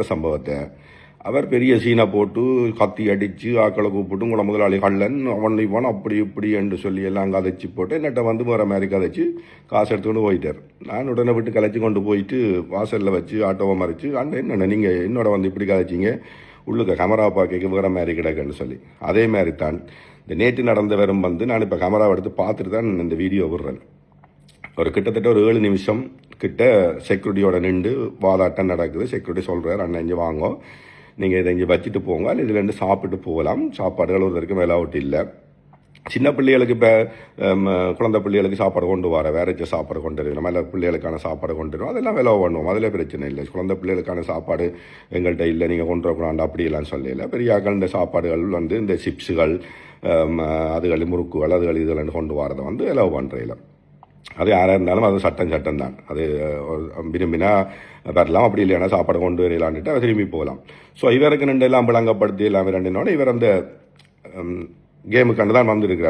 நடந்த சம்பவத்தை அவர் பெரிய சீனை போட்டு கத்தி அடித்து ஆக்களை கூப்பிட்டு உங்களை முதலாளி கள்ளன் அவன் இவன் அப்படி இப்படி என்று சொல்லி எல்லாம் கதைச்சி போட்டு என்னட்ட வந்து வேறு மாதிரி கதைச்சி காசு எடுத்துக்கொண்டு போயிட்டார். நான் உடனே விட்டு கலைச்சி கொண்டு போயிட்டு வாசலில் வச்சு ஆட்டோவை மறைச்சு என்னென்ன நீங்கள் என்னோட வந்து இப்படி கதைச்சிங்க உள்ளுக்க கேமரா பார்க்க வேறு மாதிரி கிடக்குன்னு சொல்லி. அதே மாதிரி தான் இந்த நேற்று நடந்த வெறும் வந்து நான் இப்போ கேமராவை எடுத்து பார்த்துட்டு தான் இந்த வீடியோ விடுறேன். ஒரு கிட்டத்தட்ட ஒரு 7 நிமிஷம் கிட்ட செக்யூரிட்டியோட நின்று வாதாட்டம் நடக்குது. செக்யூரிட்டி சொல்கிறார், அண்ணன் இங்கே வாங்க, நீங்கள் இதை இங்கே வச்சுட்டு போங்க, இல்லை இதில் ரெண்டு சாப்பிட்டு போகலாம், சாப்பாடுகள் ஒரு வரைக்கும் வேலை அவுட் இல்லை. சின்ன பிள்ளைகளுக்கு இப்போ குழந்தை பிள்ளைகளுக்கு சாப்பாடு கொண்டு வர வேற சாப்பாடு கொண்டு வருவோம், இல்லை பிள்ளைகளுக்கான சாப்பாடு கொண்டு வருவோம், அதெல்லாம் வேலை பண்ணுவோம், அதில் பிரச்சனை இல்லை. குழந்தை பிள்ளைகளுக்கான சாப்பாடு எங்கள்கிட்ட இல்லை, நீங்கள் கொண்டு வரக்கூடாது அப்படியெல்லாம் சொல்லல. பெரியாக்கள் இந்த சாப்பாடுகள் வந்து இந்த சிப்ஸுகள் அதுகள் முறுக்குகள் அதுகள் இதெல்லாம் கொண்டு வரதை வந்து வேலை பண்ணுறதில்ல. அது யாராக இருந்தாலும் அது சட்டம் தான். அது விரும்பினா வரலாம், அப்படி இல்லைன்னா சாப்பாடு கொண்டு வரலான்ட்டு அதை திரும்பி போகலாம். ஸோ இவருக்கு ரெண்டு எல்லாம் விளங்கப்படுத்தி எல்லாம் ரெண்டினோட இவர் அந்த கேமுக்காண்டு தான் வந்திருக்கிறார்.